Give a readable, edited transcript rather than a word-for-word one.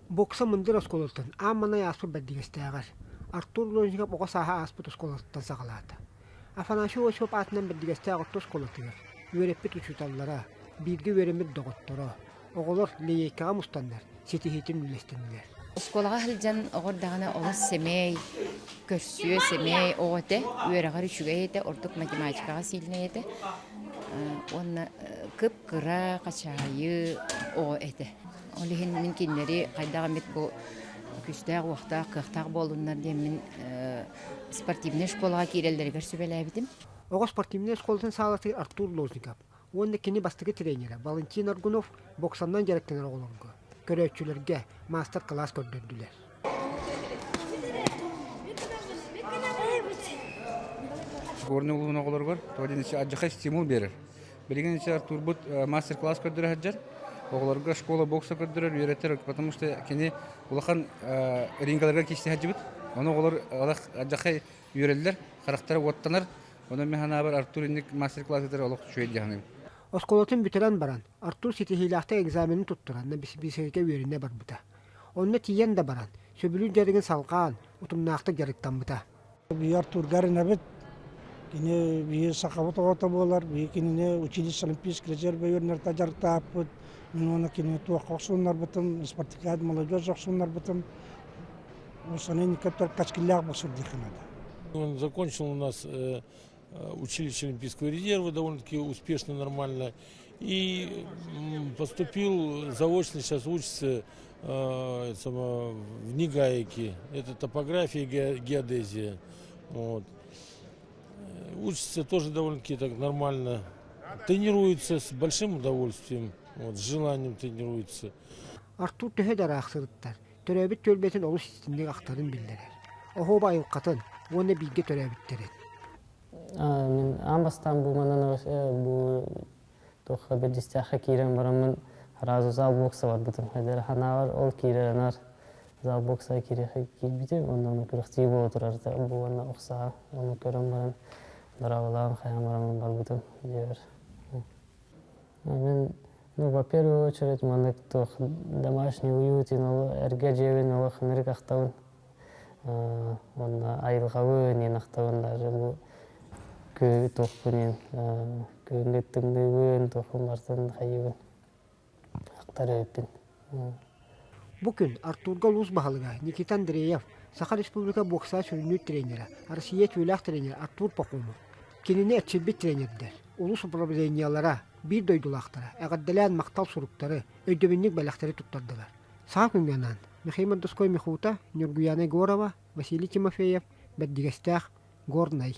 Бокса мындыр осколотун, аммана яспы бәддигестәгәр. Артур Лозников оға саха аспыт осколоттан сағалады. Афанасий Осипов атынан бәддигестәгәр осколотыгар. Үйреппит учуталлара, бирге үйремит доғыттора. Оғылар лейекаға мұстандар, сетихетін үлестенілер. Осколаға хылжан оғырдағына олыс семей, көрсүйе семей оғыты, үйерағар үшіге еді, ордық математикаға силіне еді. Онна кып-кыра қачайы оғы еді. Олеген мен кенлері қайдағы мет бұл күстәғ, уақтақ, қықтақ болуынлар дем мен спортивный школаға керелдергер сөбелі әбітім. Оға спортивный школатын сағалатыр Артур Лозников. Онда кені бастығы тренері Валентин Аргунов боксандан жаректенер оғылыңғы. Көрөтчілерге мастер-класс көрдірділер. Горный улуна оғылар бар, тоғаден аджақай стимул берір. Білген Артур бұд мастер-класс көрдірі хаджар. Оғыларға школа бокса көрдірер, үйретер, потому что кені улахан рингаларға кешті хаджы бұд. Оны оғылар аджақай үйрелдер, қарақтары оттанар. Оны механа бар Артур инник мастер-класс етер олық шөйді жағынайым. Осколотын бүтірен баран, Артур сетихилақта экзаменін тұттыранна бисерге үйеріне бар бұта. Онына тиен да баран, сөбілін жерігін салған, ұтымнақты жарықтан бұта. Бей Артур ғарын әбет, кені бей сақабыт оғыта болар, бей кені училище олимпийский резерв үйерінерді жарықта апыд, мен оны кені туақ оқсуынлар бұтым, спартакиад молодежь оқсуынлар бұтым, осыны некоторые качкілляқ бұсыр декінады. Он закончил у нас училище Олимпийского резерва довольно-таки успешно, нормально. И поступил заочно, сейчас учится в НИГАИКе. Это топография и геодезия. Вот. Учится тоже довольно-таки так нормально. Тренируется с большим удовольствием, вот, с желанием тренируется. Артур төһөдер ақсырыттар. Төрәбіт төлбетін олыс істіндегі ақтарын білдерер. Оғо байыл қатын, оны білге төрәбіттерет. Мен амбастан бұл манан бұл тоққа бір дистяққа кейрен барамын разу зал бокса бар бұтым. Қайдар хана бар, ол кейренар зал бокса кейбейді, онdan күріқті бол отырар. Бұл оны оқса, оны көрім барам, дұрағылағын қайам барамын бар бұтым. Мен, во первую очередь, маны домашний уют, әрге жевен, олы қынырық ақтауын. Айылғауы нен ақтауын даже бұл көй тоқпынен, көңгеттіңдігін, тоқын бартын қайығын ақтар өйіппін. Бұл күн Артурға лұз бағалыға Никита Андреев, Саха Республика бокса сүрінүй тренері, Россия түйіләқ тренері Артур Пахомов. Кеніне әтшілбет тренердер, ұлыс управлениялара, bir doydulaqtara, əqəddələn maqtal suruqları, öydəbinlik bələxtəri tuttardыlar. Sağ günyandan, Mikhail Doskoy Mikhuta, Nurguyana Gorova, Vasiliy Timofeyev, Bəddigəstəq, Gornay.